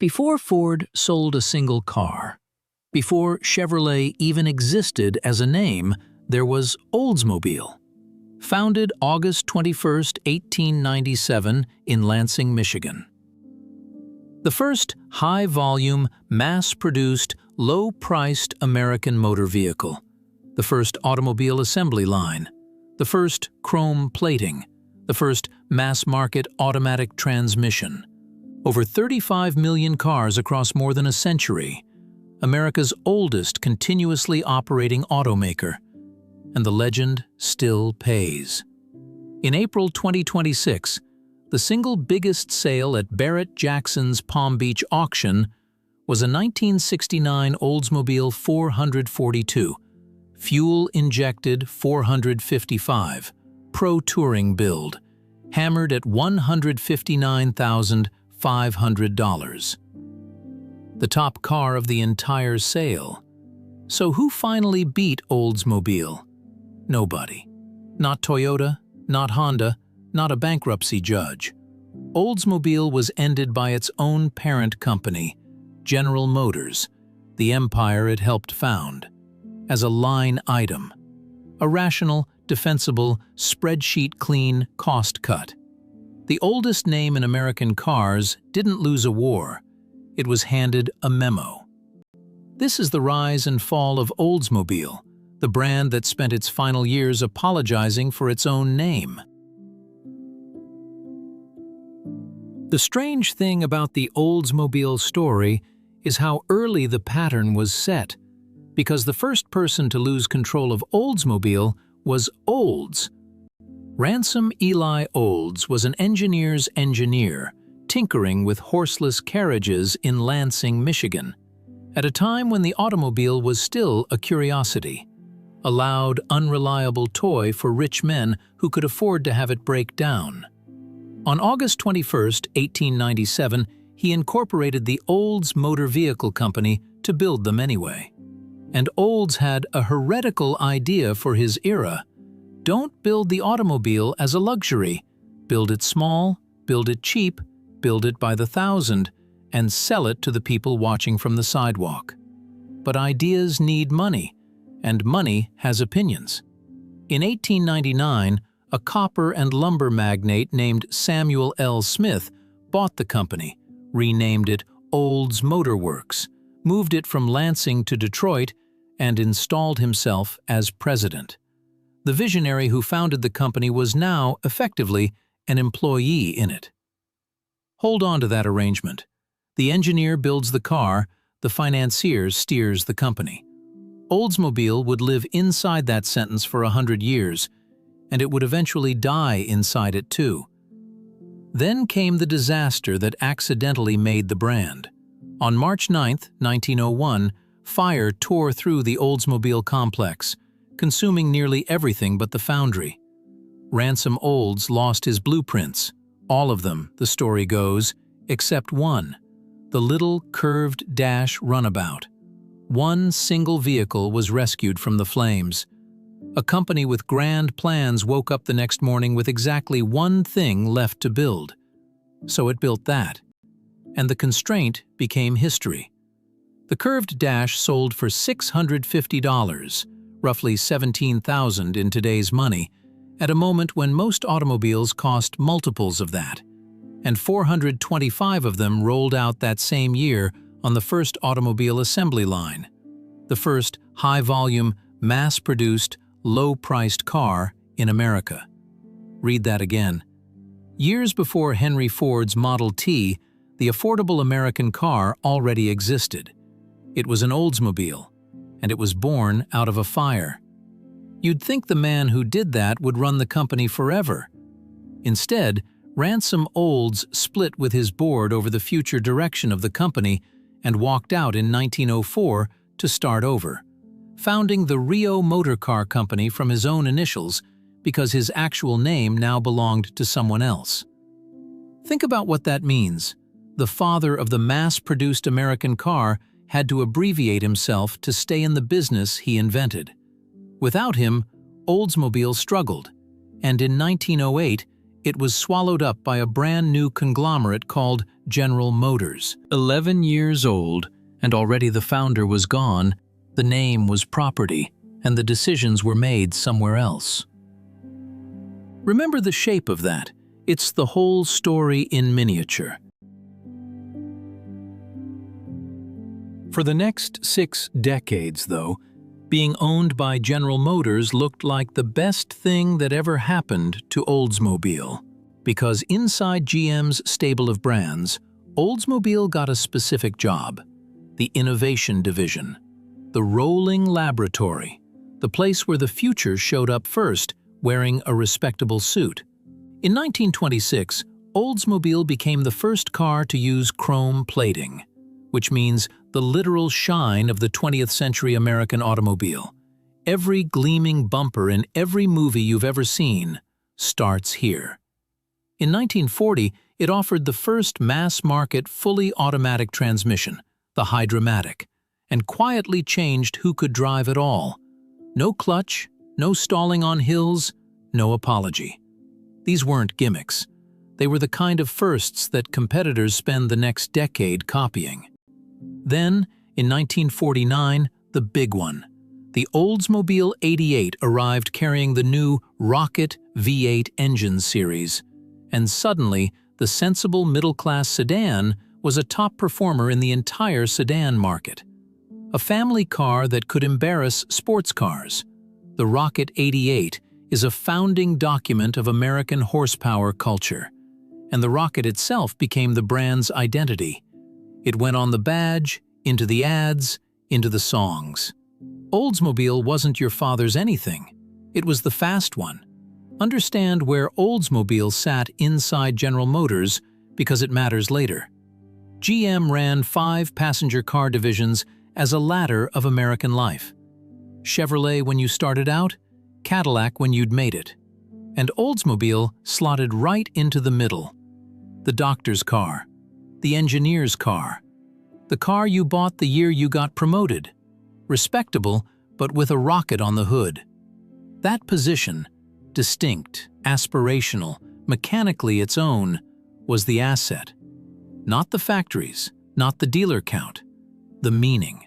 Before Ford sold a single car, before Chevrolet even existed as a name, there was Oldsmobile. Founded August 21, 1897 in Lansing, Michigan. The first high-volume, mass-produced, low-priced American motor vehicle. The first automobile assembly line. The first chrome plating. The first mass-market automatic transmission. Over 35 million cars across more than a century. America's oldest continuously operating automaker. And the legend still pays. In April 2026, the single biggest sale at Barrett-Jackson's Palm Beach auction was a 1969 Oldsmobile 442, fuel-injected 455, Pro Touring build, hammered at $159,500. The top car of the entire sale. So who finally beat Oldsmobile? Nobody. Not Toyota, not Honda, not a bankruptcy judge. Oldsmobile was ended by its own parent company, General Motors, the empire it helped found, as a line item. A rational, defensible, spreadsheet-clean cost cut. The oldest name in American cars didn't lose a war. It was handed a memo. This is the rise and fall of Oldsmobile, the brand that spent its final years apologizing for its own name. The strange thing about the Oldsmobile story is how early the pattern was set, because the first person to lose control of Oldsmobile was Olds. Ransom Eli Olds was an engineer's engineer, tinkering with horseless carriages in Lansing, Michigan, at a time when the automobile was still a curiosity, a loud, unreliable toy for rich men who could afford to have it break down. On August 21, 1897, he incorporated the Olds Motor Vehicle Company to build them anyway. And Olds had a heretical idea for his era. Don't build the automobile as a luxury. Build it small, build it cheap, build it by the thousand, and sell it to the people watching from the sidewalk. But ideas need money, and money has opinions. In 1899, a copper and lumber magnate named Samuel L. Smith bought the company, renamed it Olds Motor Works, moved it from Lansing to Detroit, and installed himself as president. The visionary who founded the company was now, effectively, an employee in it. Hold on to that arrangement. The engineer builds the car, the financier steers the company. Oldsmobile would live inside that sentence for 100 years, and it would eventually die inside it too. Then came the disaster that accidentally made the brand. On March 9, 1901, fire tore through the Oldsmobile complex, consuming nearly everything but the foundry. Ransom Olds lost his blueprints, all of them, the story goes, except one, the little curved dash runabout. One single vehicle was rescued from the flames. A company with grand plans woke up the next morning with exactly one thing left to build. So it built that. And the constraint became history. The curved dash sold for $650, roughly $17,000 in today's money, at a moment when most automobiles cost multiples of that. And 425 of them rolled out that same year on the first automobile assembly line. The first high-volume, mass-produced, low-priced car in America. Read that again. Years before Henry Ford's Model T, the affordable American car already existed. It was an Oldsmobile, and it was born out of a fire. You'd think the man who did that would run the company forever. Instead, Ransom Olds split with his board over the future direction of the company and walked out in 1904 to start over, founding the Rio Motor Car Company from his own initials because his actual name now belonged to someone else. Think about what that means. The father of the mass-produced American car had to abbreviate himself to stay in the business he invented. Without him, Oldsmobile struggled, and in 1908, it was swallowed up by a brand new conglomerate called General Motors. 11 years old, and already the founder was gone, the name was property, and the decisions were made somewhere else. Remember the shape of that. It's the whole story in miniature. For the next 6 decades, though, being owned by General Motors looked like the best thing that ever happened to Oldsmobile. Because inside GM's stable of brands, Oldsmobile got a specific job: the innovation division, the rolling laboratory, the place where the future showed up first, wearing a respectable suit. In 1926, Oldsmobile became the first car to use chrome plating, which means the literal shine of the 20th century American automobile. Every gleaming bumper in every movie you've ever seen starts here. In 1940, it offered the first mass-market fully automatic transmission, the Hydra-matic, and quietly changed who could drive at all. No clutch, no stalling on hills, no apology. These weren't gimmicks. They were the kind of firsts that competitors spend the next decade copying. Then, in 1949, the big one. The Oldsmobile 88 arrived carrying the new Rocket V8 engine series, and suddenly, the sensible middle-class sedan was a top performer in the entire sedan market. A family car that could embarrass sports cars. The Rocket 88 is a founding document of American horsepower culture, and the Rocket itself became the brand's identity. It went on the badge, into the ads, into the songs. Oldsmobile wasn't your father's anything. It was the fast one. Understand where Oldsmobile sat inside General Motors because it matters later. GM ran 5 passenger car divisions as a ladder of American life. Chevrolet when you started out, Cadillac when you'd made it. And Oldsmobile slotted right into the middle. The doctor's car, the engineer's car, the car you bought the year you got promoted. Respectable, but with a rocket on the hood. That position, distinct, aspirational, mechanically its own, was the asset. Not the factories, not the dealer count, the meaning.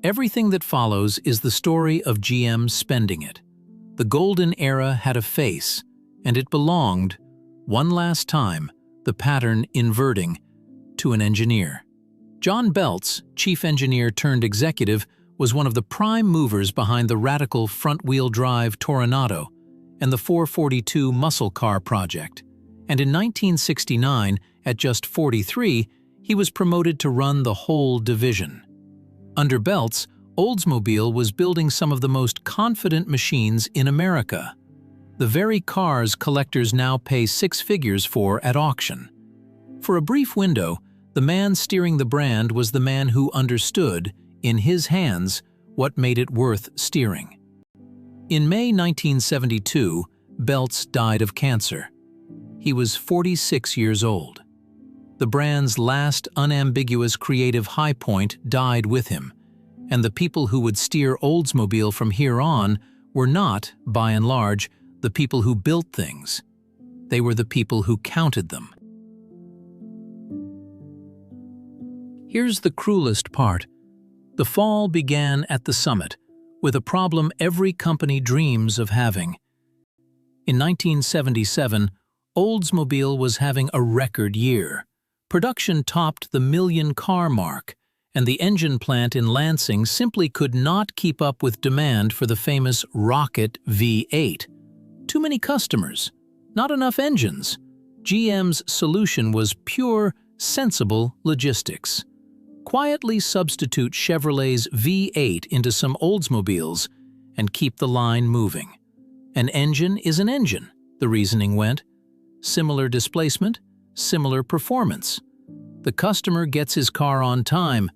Everything that follows is the story of GM spending it. The golden era had a face, and it belonged, one last time, the pattern inverting, to an engineer. John Belts, chief engineer turned executive, was one of the prime movers behind the radical front-wheel drive Toronado and the 442 muscle car project. And in 1969, at just 43, he was promoted to run the whole division. Under Belts, Oldsmobile was building some of the most confident machines in America. The very cars collectors now pay 6 figures for at auction. For a brief window, the man steering the brand was the man who understood, in his hands, what made it worth steering. In May 1972, Belts died of cancer. He was 46 years old. The brand's last unambiguous creative high point died with him, and the people who would steer Oldsmobile from here on were not, by and large, the people who built things. They were the people who counted them. Here's the cruelest part. The fall began at the summit, with a problem every company dreams of having. In 1977, Oldsmobile was having a record year. Production topped the 1 million car mark, and the engine plant in Lansing simply could not keep up with demand for the famous Rocket V8. Too many customers, not enough engines. GM's solution was pure, sensible logistics. Quietly substitute Chevrolet's V8 into some Oldsmobiles and keep the line moving. An engine is an engine, the reasoning went. Similar displacement, similar performance. The customer gets his car on time,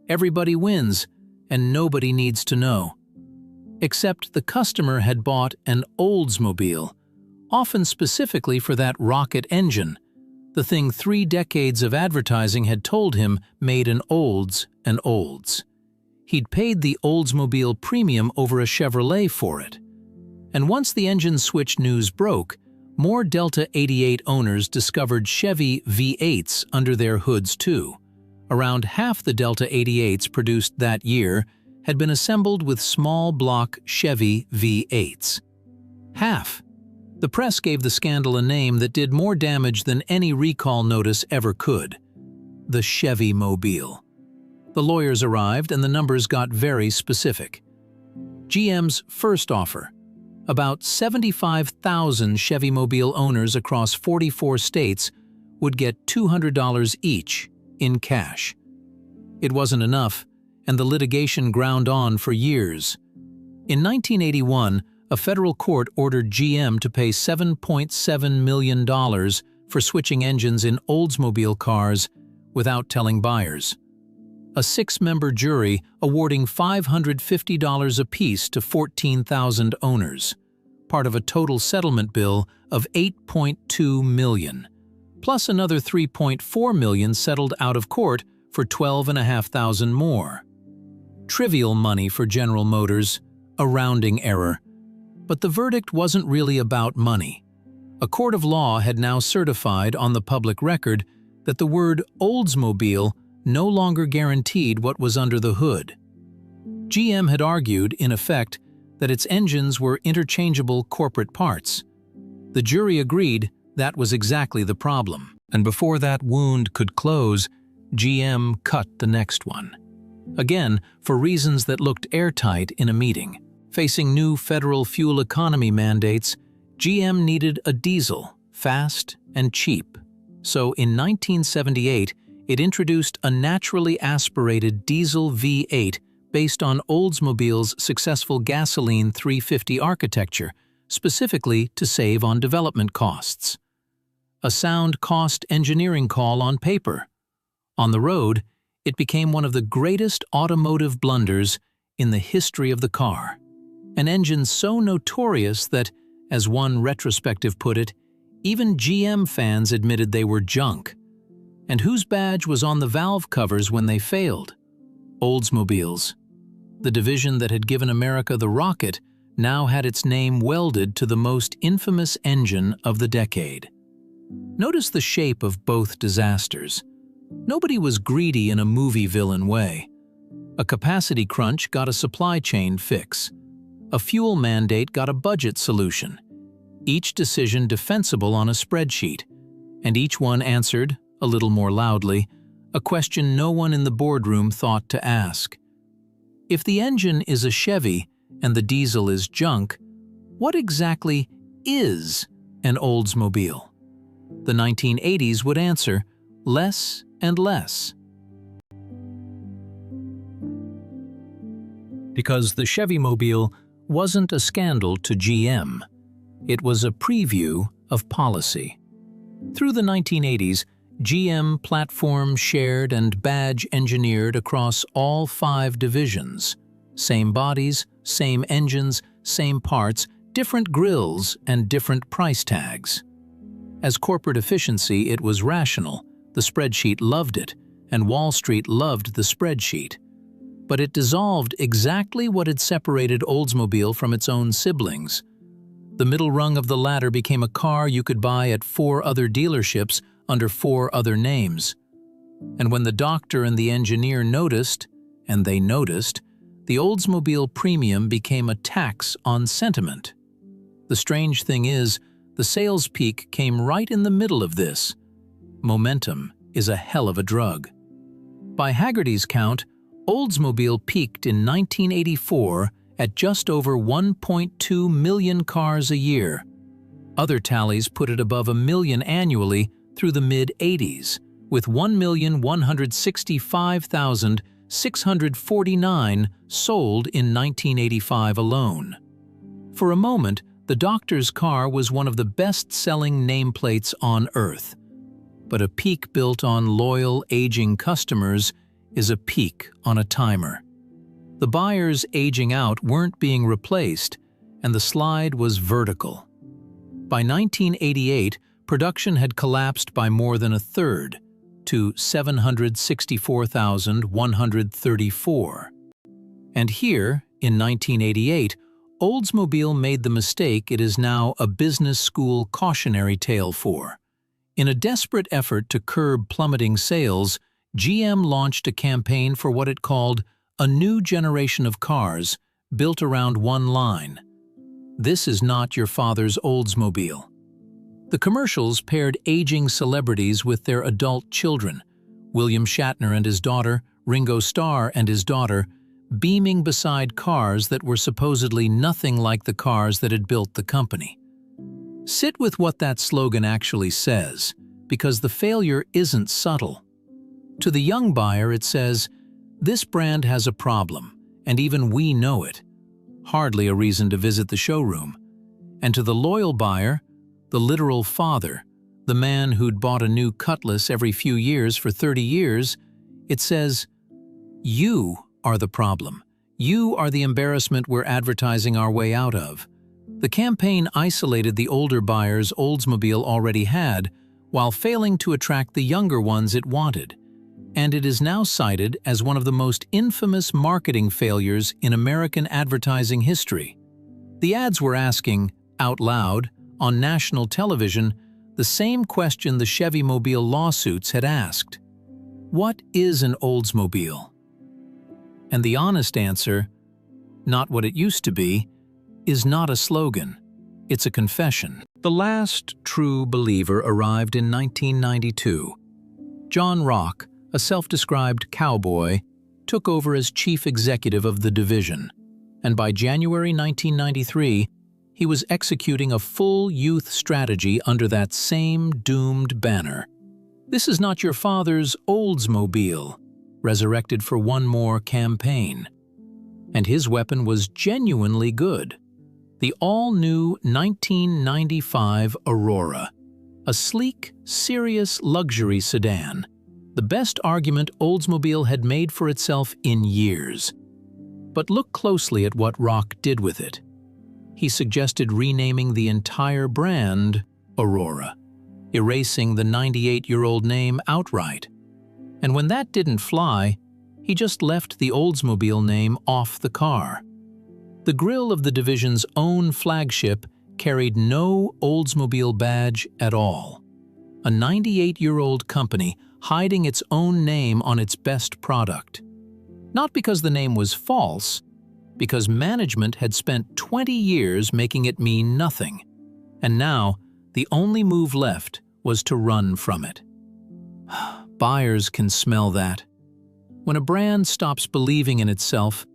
everybody wins, and nobody needs to know. Except the customer had bought an Oldsmobile, often specifically for that Rocket engine, the thing 3 decades of advertising had told him made an Olds an Olds. He'd paid the Oldsmobile premium over a Chevrolet for it. And once the engine switch news broke, more Delta 88 owners discovered Chevy V8s under their hoods too. Around half the Delta 88s produced that year had been assembled with small block Chevy V8s. Half. The press gave the scandal a name that did more damage than any recall notice ever could: the Chevymobile. The lawyers arrived and the numbers got very specific. GM's first offer: about 75,000 Chevymobile owners across 44 states would get $200 each in cash. It wasn't enough, and the litigation ground on for years. In 1981, a federal court ordered GM to pay $7.7 million for switching engines in Oldsmobile cars without telling buyers. A 6-member jury awarding $550 apiece to 14,000 owners, part of a total settlement bill of $8.2 million, plus another $3.4 million settled out of court for $12,500 more. Trivial money for General Motors, a rounding error. But the verdict wasn't really about money. A court of law had now certified on the public record that the word Oldsmobile no longer guaranteed what was under the hood. GM had argued, in effect, that its engines were interchangeable corporate parts. The jury agreed that was exactly the problem. And before that wound could close, GM cut the next one. Again, for reasons that looked airtight in a meeting. Facing new federal fuel economy mandates, GM needed a diesel, fast and cheap. So in 1978, it introduced a naturally aspirated diesel V8 based on Oldsmobile's successful gasoline 350 architecture, specifically to save on development costs. A sound cost engineering call on paper. On the road, it became one of the greatest automotive blunders in the history of the car. An engine so notorious that, as one retrospective put it, even GM fans admitted they were junk. And whose badge was on the valve covers when they failed? Oldsmobile's. The division that had given America the rocket now had its name welded to the most infamous engine of the decade. Notice the shape of both disasters. Nobody was greedy in a movie villain way. A capacity crunch got a supply chain fix. A fuel mandate got a budget solution. Each decision defensible on a spreadsheet, and each one answered, a little more loudly, a question no one in the boardroom thought to ask. If the engine is a Chevy and the diesel is junk, what exactly is an Oldsmobile? The 1980s would answer, less and less. Because the Chevymobile wasn't a scandal to GM. It was a preview of policy. Through the 1980s, GM platform shared and badge engineered across all 5 divisions. Same bodies, same engines, same parts, different grills, and different price tags. As corporate efficiency, it was rational. The spreadsheet loved it, and Wall Street loved the spreadsheet. But it dissolved exactly what had separated Oldsmobile from its own siblings. The middle rung of the ladder became a car you could buy at 4 other dealerships under 4 other names. And when the doctor and the engineer noticed, and they noticed, the Oldsmobile premium became a tax on sentiment. The strange thing is, the sales peak came right in the middle of this. Momentum is a hell of a drug. By Hagerty's count, Oldsmobile peaked in 1984 at just over 1.2 million cars a year. Other tallies put it above a million annually through the mid-80s, with 1,165,649 sold in 1985 alone. For a moment, the doctor's car was one of the best-selling nameplates on Earth. But a peak built on loyal, aging customers is a peak on a timer. The buyers aging out weren't being replaced, and the slide was vertical. By 1988, production had collapsed by more than a third, to 764,134. And here, in 1988, Oldsmobile made the mistake it is now a business school cautionary tale for. In a desperate effort to curb plummeting sales, GM launched a campaign for what it called a new generation of cars built around one line: "This is not your father's Oldsmobile." The commercials paired aging celebrities with their adult children, William Shatner and his daughter, Ringo Starr and his daughter, beaming beside cars that were supposedly nothing like the cars that had built the company. Sit with what that slogan actually says, because the failure isn't subtle. To the young buyer it says, "This brand has a problem, and even we know it." Hardly a reason to visit the showroom. And to the loyal buyer, the literal father, the man who'd bought a new Cutlass every few years for 30 years, it says, "You are the problem. You are the embarrassment we're advertising our way out of." The campaign isolated the older buyers Oldsmobile already had, while failing to attract the younger ones it wanted. And it is now cited as one of the most infamous marketing failures in American advertising history. The ads were asking, out loud, on national television, the same question the Chevymobile lawsuits had asked: "What is an Oldsmobile?" And the honest answer, "Not what it used to be," is not a slogan. It's a confession. The last true believer arrived in 1992. John Rock, a self-described cowboy, took over as chief executive of the division, and by January 1993, he was executing a full youth strategy under that same doomed banner. "This is not your father's Oldsmobile," resurrected for one more campaign. And his weapon was genuinely good. The all-new 1995 Aurora, a sleek, serious luxury sedan, the best argument Oldsmobile had made for itself in years. But look closely at what Rock did with it. He suggested renaming the entire brand Aurora, erasing the 98-year-old name outright. And when that didn't fly, he just left the Oldsmobile name off the car. The grille of the division's own flagship carried no Oldsmobile badge at all. A 98-year-old company hiding its own name on its best product. Not because the name was false, because management had spent 20 years making it mean nothing. And now, the only move left was to run from it. Buyers can smell that. When a brand stops believing in itself,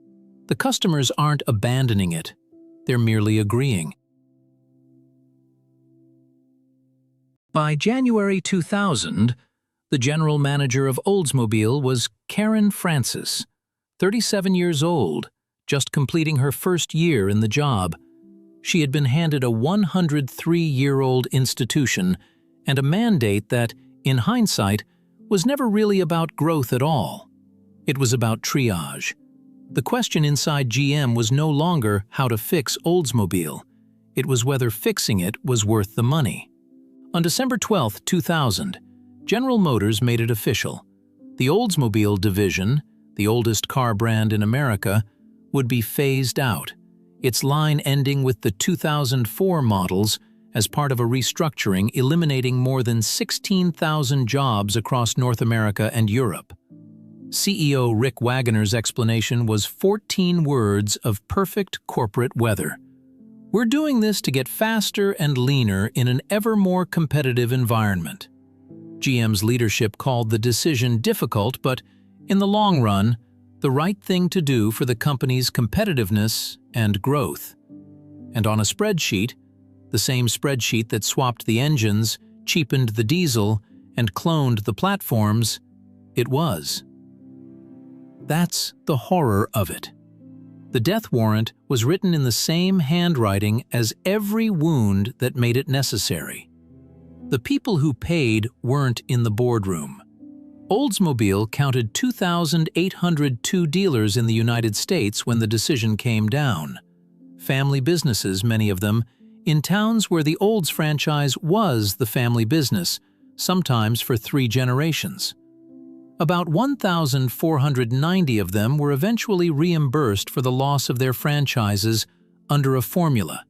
the customers aren't abandoning it, they're merely agreeing. By January 2000, the general manager of Oldsmobile was Karen Francis, 37 years old, just completing her first year in the job. She had been handed a 103-year-old institution and a mandate that, in hindsight, was never really about growth at all. It was about triage. The question inside GM was no longer how to fix Oldsmobile. It was whether fixing it was worth the money. On December 12, 2000, General Motors made it official. The Oldsmobile division, the oldest car brand in America, would be phased out, its line ending with the 2004 models as part of a restructuring eliminating more than 16,000 jobs across North America and Europe. CEO Rick Wagoner's explanation was 14 words of perfect corporate weather. "We're doing this to get faster and leaner in an ever more competitive environment." GM's leadership called the decision difficult, but in the long run, the right thing to do for the company's competitiveness and growth. And on a spreadsheet, the same spreadsheet that swapped the engines, cheapened the diesel, and cloned the platforms, it was. That's the horror of it. The death warrant was written in the same handwriting as every wound that made it necessary. The people who paid weren't in the boardroom. Oldsmobile counted 2,802 dealers in the United States when the decision came down. Family businesses, many of them, in towns where the Olds franchise was the family business, sometimes for 3 generations. About 1,490 of them were eventually reimbursed for the loss of their franchises under a formula.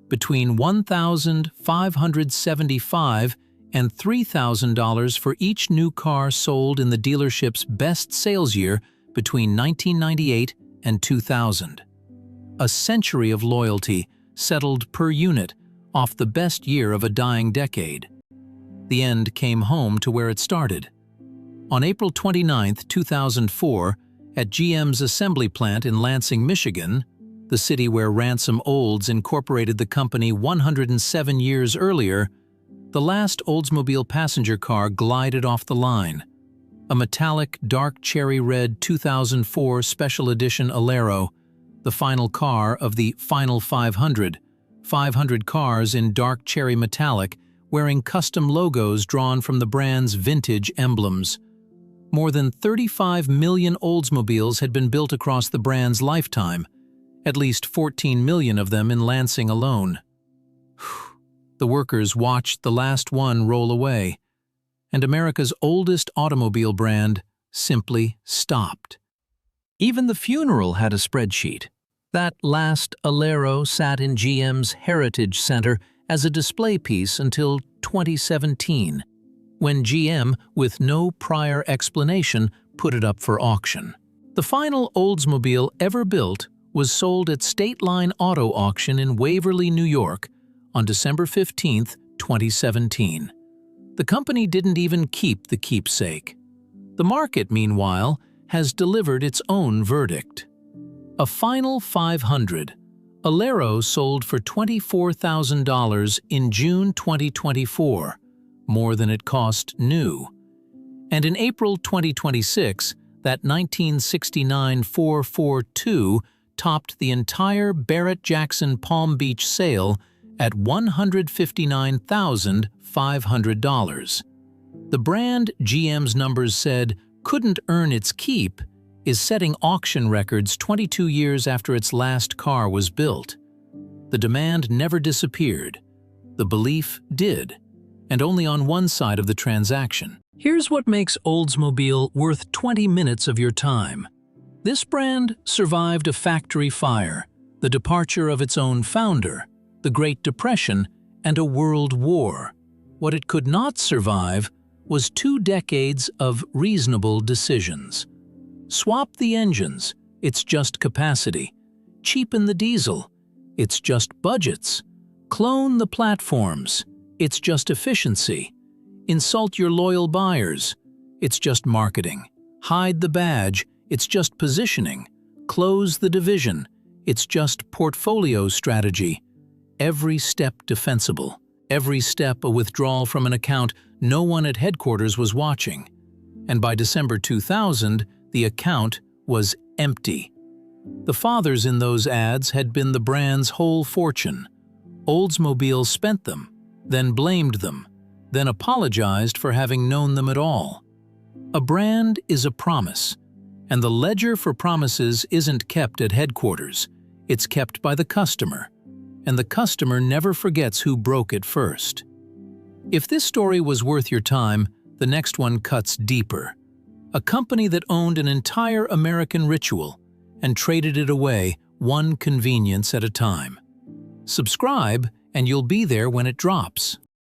Between $1,575 and $3,000 for each new car sold in the dealership's best sales year between 1998 and 2000. A century of loyalty settled per unit off the best year of a dying decade. The end came home to where it started. On April 29, 2004, at GM's assembly plant in Lansing, Michigan, the city where Ransom Olds incorporated the company 107 years earlier, the last Oldsmobile passenger car glided off the line. A metallic, dark cherry red 2004 Special Edition Alero, the final car of the Final 500 cars in dark cherry metallic wearing custom logos drawn from the brand's vintage emblems. More than 35 million Oldsmobiles had been built across the brand's lifetime, at least 14 million of them in Lansing alone. The workers watched the last one roll away, and America's oldest automobile brand simply stopped. Even the funeral had a spreadsheet. That last Alero sat in GM's Heritage Center as a display piece until 2017, when GM, with no prior explanation, put it up for auction. The final Oldsmobile ever built was sold at State Line Auto Auction in Waverly, New York, on December 15, 2017. The company didn't even keep the keepsake. The market, meanwhile, has delivered its own verdict. A final 500, Alero sold for $24,000 in June 2024, more than it cost new. And in April 2026, that 1969 442 topped the entire Barrett-Jackson Palm Beach sale at $159,500. The brand, GM's numbers said, couldn't earn its keep, is setting auction records 22 years after its last car was built. The demand never disappeared. The belief did, and only on one side of the transaction. Here's what makes Oldsmobile worth 20 minutes of your time. This brand survived a factory fire, the departure of its own founder, the Great Depression, and a world war. What it could not survive was 2 decades of reasonable decisions. Swap the engines, it's just capacity. Cheapen the diesel, it's just budgets. Clone the platforms, it's just efficiency. Insult your loyal buyers, it's just marketing. Hide the badge, it's just positioning. Close the division, it's just portfolio strategy. Every step defensible, every step a withdrawal from an account no one at headquarters was watching. And by December 2000, the account was empty. The fathers in those ads had been the brand's whole fortune. Oldsmobile spent them, then blamed them, then apologized for having known them at all. A brand is a promise, and the ledger for promises isn't kept at headquarters. It's kept by the customer, and the customer never forgets who broke it first. If this story was worth your time, the next one cuts deeper. A company that owned an entire American ritual and traded it away one convenience at a time. Subscribe, and you'll be there when it drops.